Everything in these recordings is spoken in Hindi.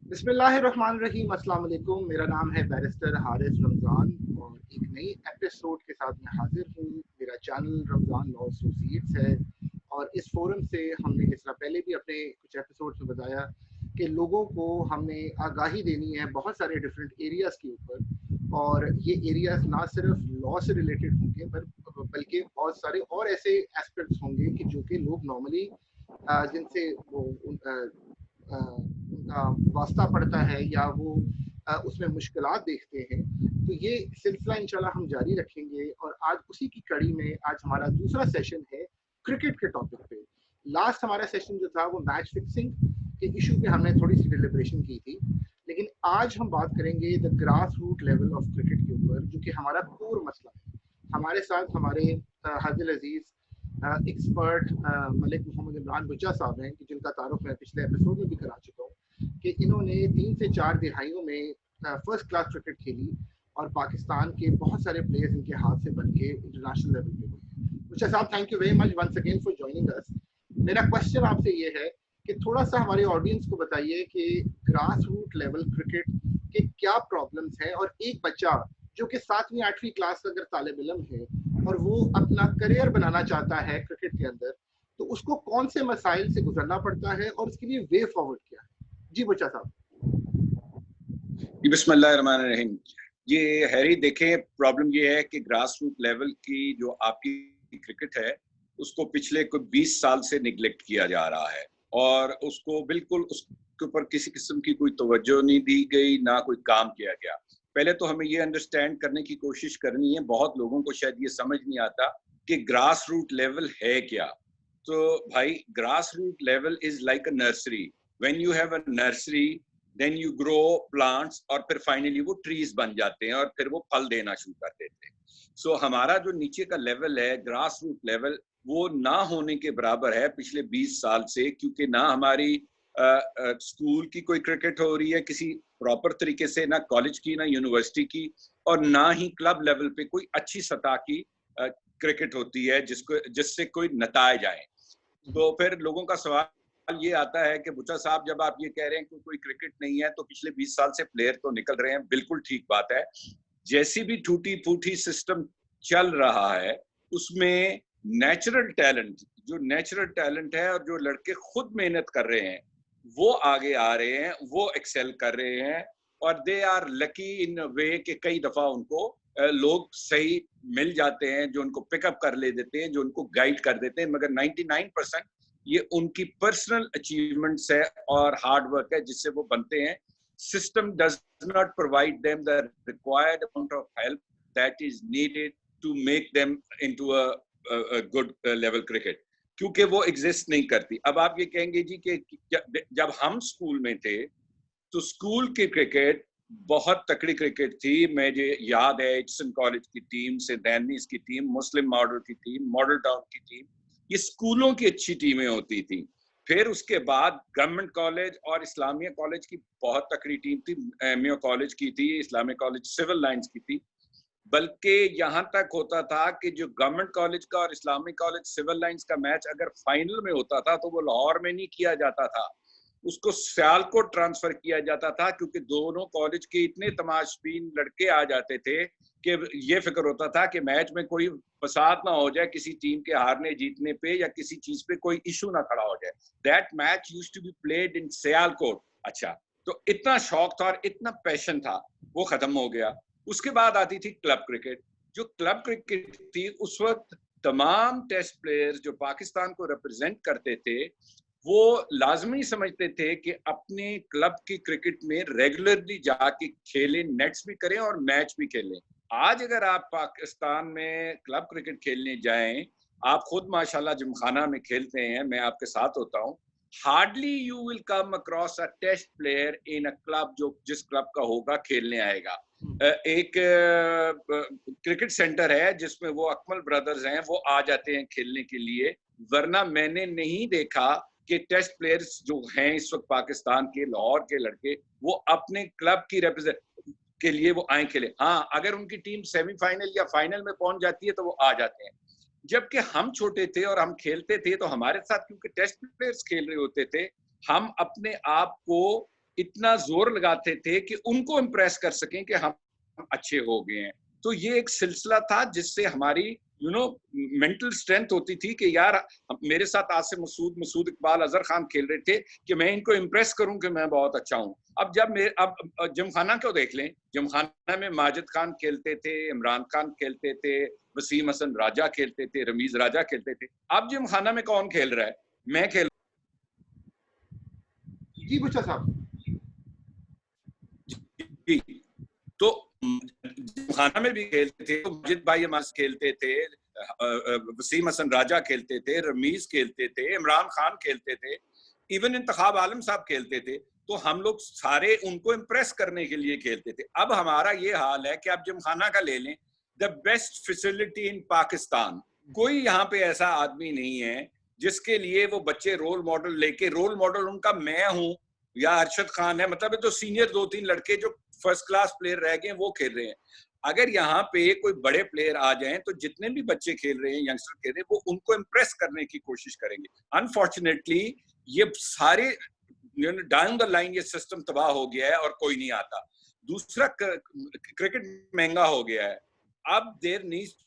बिस्मिल्लाहिर्रहमानिर्रहीम। अस्सलाम वालेकुम। मेरा नाम है बैरिस्टर हारिस रमज़ान और एक नई एपिसोड के साथ मैं हाजिर हूँ। मेरा चैनल रमज़ान लॉ एसोसिएट्स है और इस फोरम से हमने जिस तरह पहले भी अपने कुछ एपिसोड्स में बताया कि लोगों को हमने आगाही देनी है बहुत सारे डिफरेंट एरियाज़ के ऊपर, और ये एरियाज़ ना सिर्फ लॉ से रिलेटेड होंगे बल्कि बहुत सारे और ऐसे एस्पेक्ट्स होंगे कि जो कि लोग नॉर्मली जिनसे वो उनका वास्ता पड़ता है या वो उसमें मुश्किलात देखते हैं। तो ये सिलसिला इंशाल्लाह हम जारी रखेंगे और आज उसी की कड़ी में आज हमारा दूसरा सेशन है क्रिकेट के टॉपिक पे। लास्ट हमारा सेशन जो था वो मैच फिक्सिंग के इशू पे हमने थोड़ी सी डिलिब्रेशन की थी, लेकिन आज हम बात करेंगे the grass root level of cricket के ऊपर, जो कि हमारा कोर मसला है। हमारे साथ हमारे हादिल अजीज एक्सपर्ट मलिक मोहम्मद इमरान बुच्चा साहब हैं, कि जिनका तारुफ मैं पिछले एपिसोड में भी करा चुका हूँ कि इन्होंने 3 से 4 दिहाइयों में फर्स्ट क्लास क्रिकेट खेली और पाकिस्तान के बहुत सारे प्लेयर्स इनके हाथ से बन के इंटरनेशनल लेवल पे हुए। बुच्चा साहब, thank you very much once again for joining us. मेरा क्वेश्चन आपसे ये है कि थोड़ा सा हमारे ऑडियंस को बताइए कि ग्रास रूट लेवल क्रिकेट के क्या प्रॉब्लम्स हैं, और एक बच्चा जो कि 7वीं 8वीं क्लास का अगर तालिब इल्म है और वो अपना करियर बनाना चाहता है क्रिकेट के अंदर, तो उसको कौन से मसाइल से गुजरना पड़ता है और उसके लिए वे फॉरवर्ड क्या है? जी बुच्चा साहब। बिस्मिल्लाहिर्रहमानिर्रहीम। ये हैरी, देखें, प्रॉब्लम ये है कि ग्रास रूट लेवल की जो आपकी क्रिकेट है उसको पिछले कोई 20 साल से निगलेक्ट किया जा रहा है और उसको बिल्कुल उसके ऊपर किसी किस्म की कोई तवज्जो नहीं दी गई, ना कोई काम किया गया। पहले तो हमें ये अंडरस्टैंड करने की कोशिश करनी है, बहुत लोगों को शायद ये समझ नहीं आता कि ग्रास रूट लेवल है क्या। तो भाई, grass root level is like a nursery. When you have a nursery, then you grow plants और फिर फाइनली वो ट्रीज बन जाते हैं और फिर वो फल देना शुरू कर देते हैं। सो हमारा जो नीचे का लेवल है, ग्रास रूट लेवल, वो ना होने के बराबर है पिछले 20 साल से, क्योंकि ना हमारी स्कूल की कोई क्रिकेट हो रही है किसी प्रॉपर तरीके से, ना कॉलेज की, ना यूनिवर्सिटी की, और ना ही क्लब लेवल पे कोई अच्छी सतह की क्रिकेट होती है जिससे कोई नताए जाए। तो फिर लोगों का सवाल ये आता है कि बुच्चा साहब, जब आप ये कह रहे हैं कि कोई क्रिकेट नहीं है तो पिछले 20 साल से प्लेयर तो निकल रहे हैं, बिल्कुल ठीक बात है। जैसी भी टूटी फूटी सिस्टम चल रहा है उसमें नेचुरल टैलेंट है और जो लड़के खुद मेहनत कर रहे हैं वो आगे आ रहे हैं, वो एक्सेल कर रहे हैं, और दे आर लकी इन वे कि कई दफा उनको लोग सही मिल जाते हैं जो उनको पिकअप कर ले देते हैं, जो उनको गाइड कर देते हैं। मगर 99% ये उनकी पर्सनल अचीवमेंट्स है और हार्ड वर्क है जिससे वो बनते हैं। System does not provide them the required amount of help that is needed to make them into a good level cricket, क्योंकि वो एग्जिस्ट नहीं करती। अब आप ये कहेंगे जी कि जब हम स्कूल में थे तो स्कूल की क्रिकेट बहुत तकड़ी क्रिकेट थी। मुझे याद है एडिसन कॉलेज की टीम, सेंट एनीज की टीम, मुस्लिम मॉडल की टीम, मॉडल टाउन की टीम, ये स्कूलों की अच्छी टीमें होती थी। फिर उसके बाद गवर्नमेंट कॉलेज और इस्लामिया कॉलेज की बहुत तकड़ी टीम थी, मेयो कॉलेज की थी, इस्लामिक कॉलेज सिविल लाइंस की थी। बल्कि यहाँ तक होता था कि जो गवर्नमेंट कॉलेज का और इस्लामिक कॉलेज सिविल लाइंस का मैच अगर फाइनल में होता था तो वो लाहौर में नहीं किया जाता था, उसको सियालकोट ट्रांसफर किया जाता था, क्योंकि दोनों कॉलेज के इतने तमाशबीन लड़के आ जाते थे कि ये फिक्र होता था कि मैच में कोई फसाद ना हो जाए, किसी टीम के हारने जीतने पे या किसी चीज पे कोई इशू ना खड़ा हो जाए। That match used to be played in Sialkot. अच्छा, तो इतना शौक था और इतना पैशन था, वो खत्म हो गया। उसके बाद आती थी क्लब क्रिकेट। जो क्लब क्रिकेट थी उस वक्त तमाम टेस्ट प्लेयर्स जो पाकिस्तान को रिप्रेजेंट करते थे वो लाजमी समझते थे कि अपने क्लब की क्रिकेट में रेगुलरली जाके खेलें, नेट्स भी करें और मैच भी खेलें। आज अगर आप पाकिस्तान में क्लब क्रिकेट खेलने जाएं, आप खुद माशाल्लाह जिमखाना में खेलते हैं, मैं आपके साथ होता हूं, hardly you will come across a test player in a club जो जिस क्लब का होगा खेलने आएगा। एक क्रिकेट सेंटर है जिसमें वो अकमल ब्रदर्स हैं, वो आ जाते हैं खेलने के लिए, वरना मैंने नहीं देखा कि टेस्ट प्लेयर्स जो हैं इस वक्त पाकिस्तान के, लाहौर के लड़के, वो अपने क्लब की रिप्रेजेंट के लिए वो आए खेले। हाँ, अगर उनकी टीम सेमीफाइनल या फाइनल में पहुंच जाती है तो वो आ जाते हैं। जबकि हम छोटे थे और हम खेलते थे तो हमारे साथ क्योंकि टेस्ट प्लेयर्स खेल रहे होते थे, हम अपने आप को इतना जोर लगाते थे कि उनको इम्प्रेस कर सकें कि हम अच्छे हो गए हैं। तो ये एक सिलसिला था जिससे हमारी मेंटल स्ट्रेंथ होती थी कि यार मेरे साथ आसिम मसूद, मसूद इकबाल, अजहर खान खेल रहे थे कि मैं इनको इम्प्रेस करूं कि मैं बहुत अच्छा हूं। अब अब जिमखाना क्यों देख लें, जिमखाना में माजिद खान खेलते थे, इमरान खान खेलते थे, वसीम हसन राजा खेलते थे, रमीज राजा खेलते थे। अब जिमखाना में कौन खेल रहा है? मैं खेल। जी बुच्चा साहब। जी, तो खाना में भी खेलते थे, तो माजिद भाई हमारे खेलते थे, वसीम हसन राजा खेलते थे, रमीज खेलते थे, इमरान खान खेलते थे, इवन इंतखाब आलम साहब खेलते थे। तो हम लोग सारे उनको इम्प्रेस करने के लिए खेलते थे। अब हमारा ये हाल है कि आप जिमखाना का ले लें, the best facility in Pakistan, कोई यहाँ पे ऐसा आदमी नहीं है जिसके लिए वो बच्चे रोल मॉडल लेके, रोल मॉडल उनका मैं हूं या अरशद खान है, मतलब तो सीनियर 2-3 लड़के जो फर्स्ट क्लास प्लेयर रह गए वो खेल रहे हैं। अगर यहाँ पे कोई बड़े प्लेयर आ जाएं तो जितने भी बच्चे खेल रहे हैं, यंगस्टर खेल रहे हैं, वो उनको इम्प्रेस करने की कोशिश करेंगे। अनफॉर्चुनेटली ये सारे डाउन द लाइन ये सिस्टम तबाह हो गया है और कोई नहीं आता। दूसरा, क्रिकेट महंगा हो गया है। अब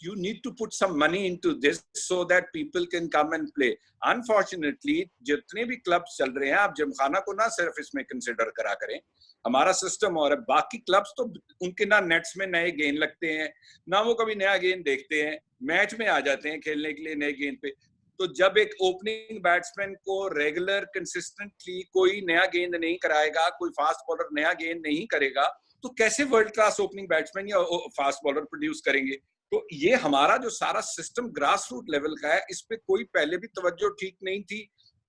you need to put some money into this so that people can come and play. Unfortunately जितने भी क्लब्स चल रहे हैं, आप जिमखाना को ना सिर्फ इसमें कंसिडर करा करें, हमारा सिस्टम और बाकी क्लब्स तो उनके ना नेट्स में नए गेंद लगते हैं, ना वो कभी नया गेंद देखते हैं, मैच में आ जाते हैं खेलने के लिए नए गेंद पे। तो जब एक ओपनिंग बैट्समैन को रेगुलर कंसिस्टेंटली कोई नया गेंद नहीं कराएगा, कोई फास्ट बॉलर नया गेंद नहीं करेगा, तो कैसे वर्ल्ड क्लास ओपनिंग बैट्समैन या फास्ट बॉलर प्रोड्यूस करेंगे? तो ये हमारा जो सारा सिस्टम ग्रास रूट लेवल का है, इस पे कोई पहले भी तवज्जो ठीक नहीं थी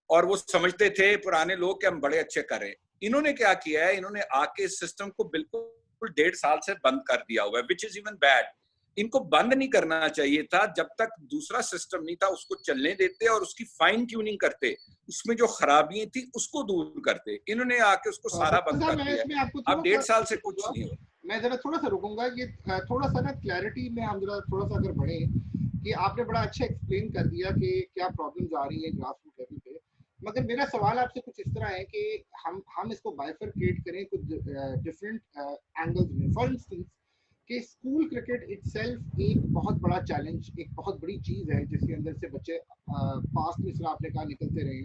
और वो समझते थे पुराने लोग कि हम बड़े अच्छे कर रहे हैं। इन्होंने क्या किया है, इन्होंने आके सिस्टम को बिल्कुल 1.5 साल से बंद कर दिया हुआ है, विच इज इवन बैड। इनको बंद नहीं करना चाहिए था, जब तक दूसरा सिस्टम नहीं था उसको चलने देते और उसकी फाइन ट्यूनिंग करते, उसमें जो खराबियां थी उसको दूर करते। इन्होंने आके उसको सारा बंद कर दिया। अब 1.5 साल से कुछ नहीं हो। मैं जरा थोड़ा सा रुकूंगा, ये थोड़ा सा ना क्लैरिटी में हम जरा थोड़ा सा अगर बढ़े, कि आपने बड़ा अच्छा एक्सप्लेन कर दिया कि क्या प्रॉब्लम्स आ रही है ग्रास रूट लेवल पे, मगर मेरा सवाल आपसे कुछ इस तरह है कि हम इसको बाइफरकेट करें कुछ डिफरेंट एंगल्स में। फॉर इंस्टेंस कि स्कूल क्रिकेट इटसेल्फ एक बहुत बड़ा चैलेंज, एक बहुत बड़ी चीज़ है जिसके अंदर से बच्चे पास्ट में सिर्फ आपने कहा निकलते रहे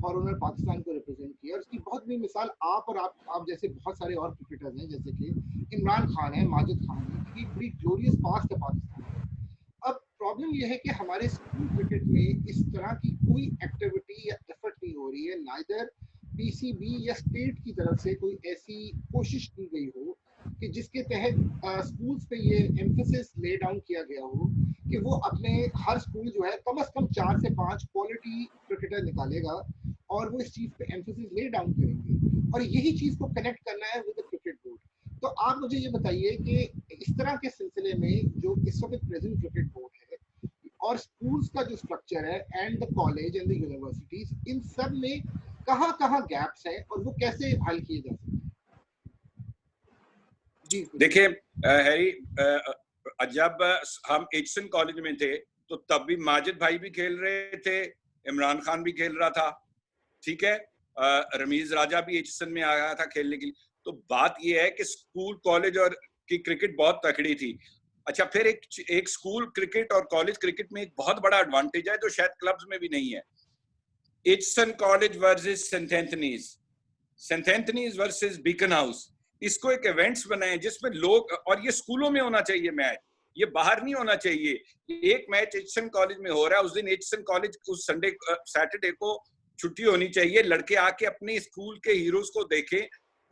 और उन्होंने पाकिस्तान को रिप्रेजेंट किया। और इसकी बहुत बड़ी मिसाल आप और आप जैसे बहुत सारे और क्रिकेटर्स हैं, जैसे कि इमरान खान है, माजिद खान है, की बड़ी ग्लोरियस पास्ट है पाकिस्तान में। अब प्रॉब्लम यह है कि हमारे स्कूल क्रिकेट में इस तरह की कोई एक्टिविटी या एफर्ट नहीं हो रही है, नाइदर पीसीबी या स्टेट की तरफ से कोई ऐसी कोशिश की गई हो कि जिसके तहत स्कूल्स पे ये एम्फेसिस ले डाउन किया गया हो कि वो अपने हर स्कूल जो है कम से कम 4 से 5 क्वालिटी क्रिकेटर निकालेगा और वो इस चीज़ पे एम्फेसिस ले डाउन करेंगे और यही चीज़ को कनेक्ट करना है विद द क्रिकेट बोर्ड। तो आप मुझे ये बताइए कि इस तरह के सिलसिले में जो इस वक्त प्रेजेंट क्रिकेट बोर्ड है और स्कूल्स का जो स्ट्रक्चर है and the college and the universities, इन सब में कहाँ गैप्स हैं और वो कैसे हल किए जा सकते हैं? जी देखिए हैरी, जब हम एचसन कॉलेज में थे तो तब भी माजिद भाई भी खेल रहे थे, इमरान खान भी खेल रहा था, ठीक है, रमीज राजा भी एचसन में आया था खेलने के लिए। तो बात यह है कि स्कूल कॉलेज और की क्रिकेट बहुत तकड़ी थी। अच्छा, फिर एक स्कूल क्रिकेट और कॉलेज क्रिकेट में एक बहुत बड़ा एडवांटेज है जो शायद क्लब्स में भी नहीं है। Aitchison College versus Saint Anthony's versus Beacon House, इसको एक इवेंट्स बनाए जिसमें लोग, और ये स्कूलों में होना चाहिए मैच, ये बाहर नहीं होना चाहिए। एक मैच एचसन कॉलेज में हो रहा है, उस दिन एचसन कॉलेज उस संडे सैटरडे को छुट्टी होनी चाहिए, लड़के आके अपने स्कूल के हीरोज को देखें।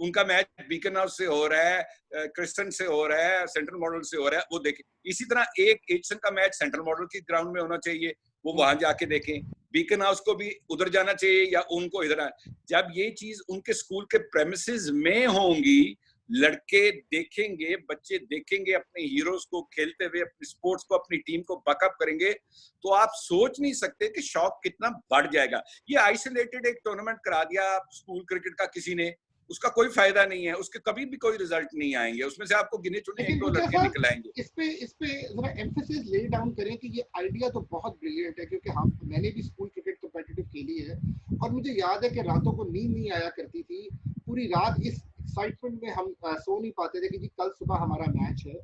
उनका मैच बीकन हाउस से हो रहा है, क्रिस्टन से हो रहा है, सेंट्रल मॉडल से हो रहा है, वो देखें। इसी तरह एक एचसन का मैच सेंट्रल मॉडल की ग्राउंड में होना चाहिए, वो वहां जाके देखें। बीकन हाउस को भी उधर जाना चाहिए या उनको इधर। जब ये चीज उनके स्कूल के प्रेमिसेस में होंगी, लड़के देखेंगे, बच्चे देखेंगे अपने हीरोज को खेलते हुए, अपनी स्पोर्ट्स को, अपनी टीम को बैकअप करेंगे, तो आप सोच नहीं सकते कि शौक कितना बढ़ जाएगा। ये आइसोलेटेड एक टूर्नामेंट करा दिया स्कूल क्रिकेट का किसी ने, उसका कोई फायदा नहीं है, उसके कभी भी कोई रिजल्ट नहीं आएंगे, उसमें से आपको गिने चुने 1-2 लड़के निकल आएंगे। इस पे जरा एम्फेसिस ले डाउन करें कि ये आइडिया तो बहुत ब्रिलियंट है, क्योंकि मैंने भी स्कूल क्रिकेट कॉम्पिटिटिव खेली है और मुझे याद है कि रातों को नींद नहीं आया करती थी पूरी रात इस एक्साइटमेंट में हम सो नहीं पाते थे कि जी कल सुबह हमारा मैच है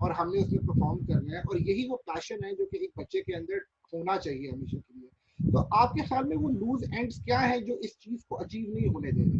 और हमने उसमें परफॉर्म करना है, और यही वो पैशन है जो कि एक बच्चे के अंदर होना चाहिए हमेशा के लिए। तो आपके ख्याल में वो लूज एंड्स क्या है जो इस चीज को अचीव नहीं होने दे रहे?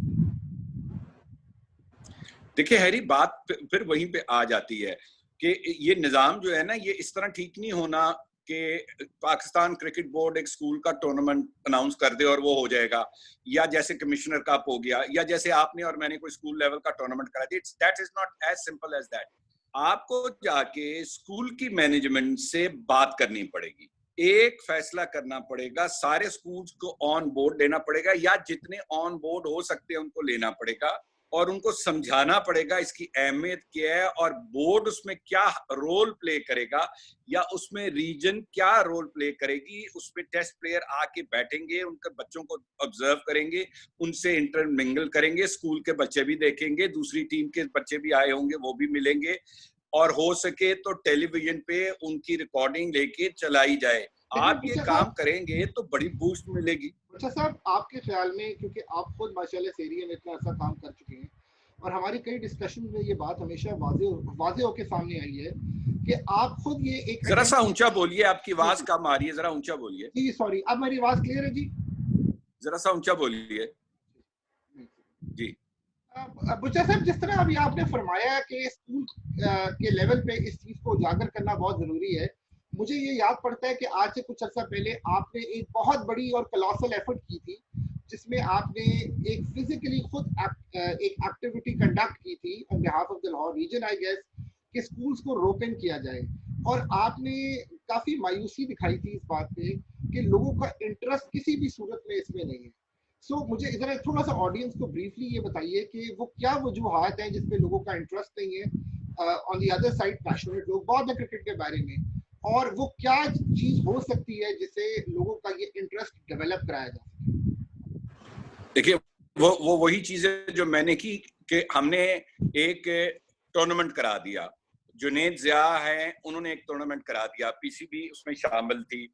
देखिए हैरी, बात फिर वहीं पे आ जाती है कि ये निज़ाम जो है ना, ये इस तरह ठीक नहीं होना कि पाकिस्तान क्रिकेट बोर्ड एक स्कूल का टूर्नामेंट अनाउंस कर दे और वो हो जाएगा, या जैसे कमिश्नर कप हो गया, या जैसे आपने और मैंने कोई स्कूल लेवल का टूर्नामेंट करा दिया। That is not as simple as that. आपको जाके स्कूल की मैनेजमेंट से बात करनी पड़ेगी, एक फैसला करना पड़ेगा, सारे स्कूल्स को ऑन बोर्ड लेना पड़ेगा, या जितने ऑन बोर्ड हो सकते हैं उनको लेना पड़ेगा, और उनको समझाना पड़ेगा इसकी अहमियत क्या है और बोर्ड उसमें क्या रोल प्ले करेगा, या उसमें रीजन क्या रोल प्ले करेगी। उसमें टेस्ट प्लेयर आके बैठेंगे, उनके बच्चों को ऑब्जर्व करेंगे, उनसे इंटरमिंगल करेंगे, स्कूल के बच्चे भी देखेंगे, दूसरी टीम के बच्चे भी आए होंगे वो भी मिलेंगे, और हो सके तो टेलीविजन पे उनकी रिकॉर्डिंग लेके चलाई जाए। आप ये काम करेंगे तो बड़ी बूस्ट मिलेगी। अच्छा साहब, आपके ख्याल में, क्योंकि आप खुद माशाल्लाह इस एरिया में इतना ऐसा काम कर चुके हैं और हमारी कई डिस्कशन में ये बात हमेशा वाजे होके सामने आई है कि आप खुद ये एक, जरा सा ऊंचा बोलिए, आपकी आवाज कम आ रही है, जरा ऊंचा बोलिए। जी सॉरी, अब मेरी आवाज क्लियर है जी? जरा सा ऊंचा बोलिए जी। बुच्चा साहब, जिस तरह अभी आपने फरमाया कि स्कूल के लेवल पे इस चीज को उजागर करना बहुत जरूरी है, मुझे ये याद पड़ता है कि आज से कुछ अर्सा पहले आपने एक बहुत बड़ी और कलॉसल एफर्ट की थी, जिसमें आपने एक फिजिकली खुद एक एक्टिविटी कंडक्ट की थी on behalf of the Lahore region, I guess, कि स्कूल्स को रोपन किया जाए, और आपने काफी मायूसी दिखाई थी इस बात पे कि लोगों का इंटरेस्ट किसी भी सूरत में इसमें नहीं है। मुझे जरा थोड़ा सा ऑडियंस को ब्रीफली ये बताइए कि वो क्या वजूहात हैं जिसपे लोगों का इंटरेस्ट नहीं है, on the other side passionate लोग बहुत है क्रिकेट के बारे में, और वो क्या चीज हो सकती है जिससे लोगों का ये इंटरेस्ट डेवलप कराया जा सके? देखिए, वो वही चीजें जो मैंने की कि हमने एक टूर्नामेंट करा दिया। जुनेद ज़िया है, उन्होंने एक टूर्नामेंट करा दिया, पीसीबी उसमें शामिल थी।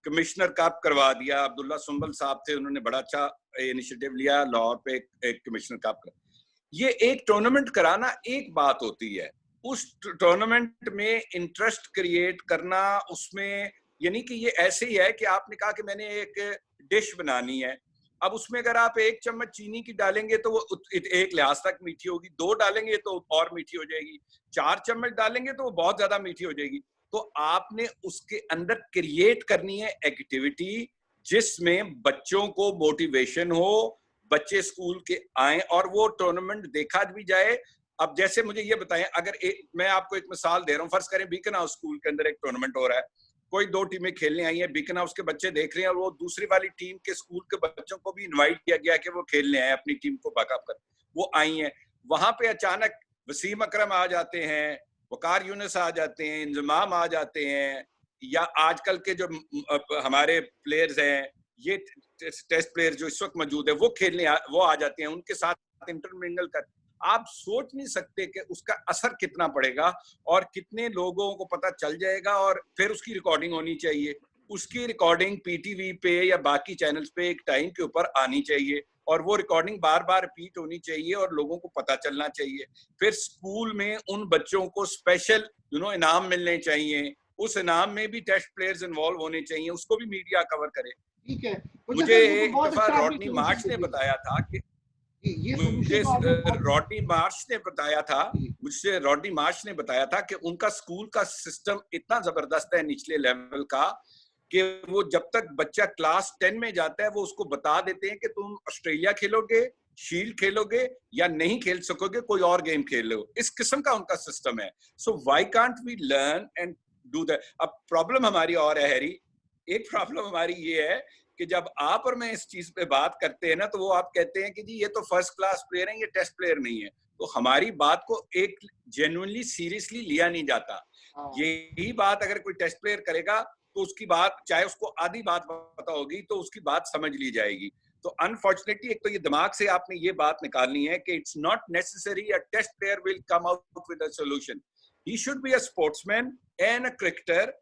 कमिश्नर कप करवा दिया, अब्दुल्ला सुंबल साहब थे, उन्होंने बड़ा अच्छा इनिशिएटिव लिया, लाहौर पे एक कमिश्नर कप। ये एक टूर्नामेंट कराना एक बात होती है, उस टूर्नामेंट में इंटरेस्ट क्रिएट करना, उसमें यानी कि ये ऐसे ही है कि आपने कहा कि मैंने एक डिश बनानी है, अब उसमें अगर आप 1 चम्मच चीनी की डालेंगे तो वो एक लिहाज तक मीठी होगी, 2 डालेंगे तो और मीठी हो जाएगी, 4 चम्मच डालेंगे तो वो बहुत ज्यादा मीठी हो जाएगी। तो आपने उसके अंदर क्रिएट करनी है एक्टिविटी जिसमें बच्चों को मोटिवेशन हो, बच्चे स्कूल के आए और वो टूर्नामेंट देखा भी जाए। अब जैसे मुझे ये बताएं, अगर मैं आपको एक मिसाल दे रहा हूँ, फर्ज करें बीकन हाउस स्कूल के अंदर एक टूर्नामेंट हो रहा है, कोई 2 टीमें खेलने आई हैं, बीकन हाउस के बच्चे देख रहे हैं और वो दूसरी वाली टीम के स्कूल के बच्चों को भी इनवाइट किया गया कि वो खेलने आए, अपनी टीम को बैकअप कर, वो आई हैं। वहां पे अचानक वसीम अकरम आ जाते हैं, वकार यूनुस आ जाते हैं, इंजमाम आ जाते हैं, या आजकल के जो हमारे प्लेयर्स हैं, ये टेस्ट प्लेयर जो इस वक्त मौजूद है, वो खेलने वो आ जाते हैं, उनके साथ इंटरमिंगल कर। आप सोच नहीं सकते कि उसका असर कितना पड़ेगा और कितने लोगों को पता चल जाएगा, और फिर उसकी रिकॉर्डिंग होनी चाहिए। उसकी रिकॉर्डिंग पीटीवी पे या बाकी चैनल्स पे एक टाइम के ऊपर आनी चाहिए, और वो रिकॉर्डिंग बार बार रिपीट होनी चाहिए और लोगों को पता चलना चाहिए। फिर स्कूल में उन बच्चों को स्पेशल इनाम मिलने चाहिए, उस इनाम में भी टेस्ट प्लेयर्स इन्वॉल्व होने चाहिए, उसको भी मीडिया कवर करे। ठीक है, मुझे एक दफा रॉडनी मार्श ने बताया था कि मुझसे रॉडनी मार्श ने बताया था कि उनका स्कूल का सिस्टम इतना जबरदस्त है निचले लेवल का कि वो जब तक बच्चा क्लास 10 में जाता है वो उसको बता देते हैं कि तुम ऑस्ट्रेलिया खेलोगे, शील्ड खेलोगे, या नहीं खेल सकोगे, कोई और गेम खेल लो। इस किस्म का उनका सिस्टम है। So why can't we learn and do that? अब प्रॉब्लम हमारी और है हैरी, एक प्रॉब्लम हमारी ये है कि जब आप और मैं इस चीज पे बात करते हैं ना, तो वो आप कहते हैं कि जी ये तो फर्स्ट क्लास प्लेयर है, ये टेस्ट प्लेयर नहीं है। तो हमारी बात को एक जेन्युइनली सीरियसली लिया नहीं जाता। यही बात अगर कोई टेस्ट प्लेयर करेगा तो उसकी बात, चाहे उसको आधी बात पता होगी, तो उसकी बात समझ ली जाएगी। तो अनफॉर्चुनेटली एक तो ये दिमाग से आपने ये बात निकालनी है कि it's not necessary a test player will come out with a solution. He should be a sportsman and a cricketer,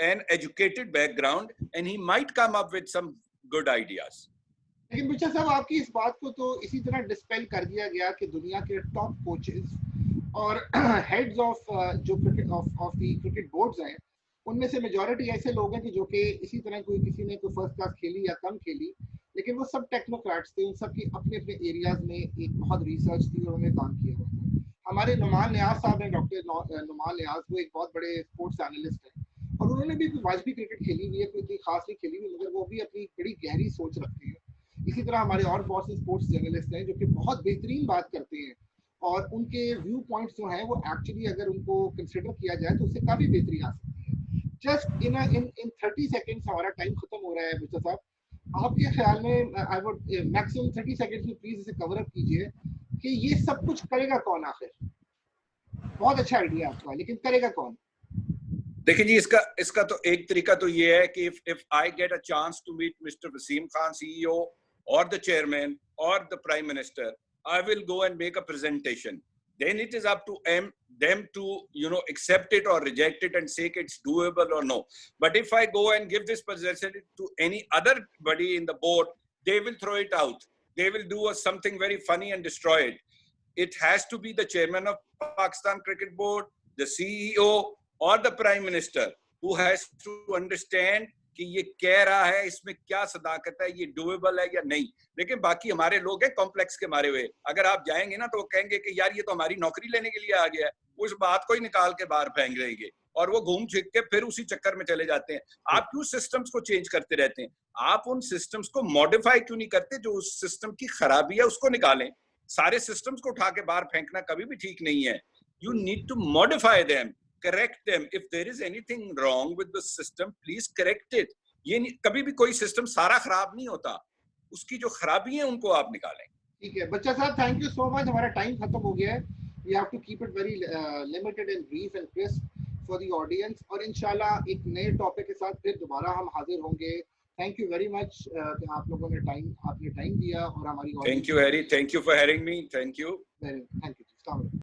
an educated background, and he might come up with some good ideas. लेकिन बच्चा साहब आपकी इस बात को तो इसी तरह डिस्पेल कर दिया गया कि दुनिया के टॉप कोचेस और हेड्स ऑफ जो cricket of the cricket boards हैं, उनमें से मेजॉरिटी ऐसे लोग हैं कि जो कि इसी तरह कोई किसी ने कोई फर्स्ट क्लास खेली या कम खेली, लेकिन वो सब टेक्नोक्रेट्स थे, उन सब की अपने अपने एरियाज में एक बहुत रिसर्च थी और उन्होंने काम किया हुआ था। हमारे नुमान नियाज साहब हैं, डॉक्टर नुमान नियाज, वो एक बहुत बड़े स्पोर्ट्स एनालिस्ट हैं और उन्होंने भी वाजबी क्रिकेट खेली हुई है, कोई इतनी खास नहीं खेली हुई, मगर वो भी अपनी बड़ी गहरी सोच रखते हैं। इसी तरह हमारे और बहुत से स्पोर्ट्स जर्नलिस्ट हैं जो कि बहुत बेहतरीन बात करते हैं और उनके व्यू पॉइंट्स जो हैं वो एक्चुअली अगर उनको कंसिडर किया जाए तो उससे काफ़ी बेहतरी आ सकती है। जस्ट इन 30 सेकेंड्स हमारा टाइम खत्म हो रहा है मिस्टर साहब, आपके ख्याल में आई वुड मैक्सिमम 30 सेकेंड्स में प्लीज इसे कवर अप कीजिए कि ये सब कुछ करेगा कौन आखिर? बहुत अच्छा आइडिया आपका, लेकिन करेगा कौन? देखिए जी, इसका तो एक तरीका तो ये है कि if I get a chance to meet Mr. Wasim Khan, CEO, or the chairman or the prime minister, I will go and make a presentation. Then it is up to them to accept it or reject it and say it's doable or no. But if I go and give this presentation to any other body in the board, they will throw it out. They will do something very funny and destroy it. It has to be the chairman of Pakistan Cricket Board, the CEO, और the prime minister who has to understand कि ये कह रहा है इसमें क्या सदाकत है, ये डूएबल है या नहीं। लेकिन बाकी हमारे लोग हैं कॉम्प्लेक्स के मारे हुए, अगर आप जाएंगे ना तो वो कहेंगे कि यार ये तो हमारी नौकरी लेने के लिए आ गया है, उस बात को ही निकाल के बाहर फेंक देंगे और वो घूम फिर के फिर उसी चक्कर में चले जाते हैं। आप क्यों सिस्टम्स को चेंज करते रहते हैं? आप उन सिस्टम्स को मॉडिफाई क्यों नहीं करते? जो उस सिस्टम की खराबी है उसको निकालें। सारे सिस्टम्स को उठा के बाहर फेंकना कभी भी ठीक नहीं है। You need to modify them, correct them. If there is anything wrong with the system, please correct it. ये कभी भी कोई सिस्टम सारा खराब नहीं होता, उसकी जो खराबी है उनको आप निकालें। ठीक है बच्चा साहब, थैंक यू सो मच, हमारा टाइम खत्म हो गया है। We have to keep it very limited and brief and crisp for the audience और इंशाल्लाह एक नए टॉपिक के साथ फिर दोबारा हम हाजिर होंगे। थैंक यू वेरी मच कि आप लोगों ने आपने टाइम दिया और हमारी thank you Harry, thank you for having me, thank you. Thank you.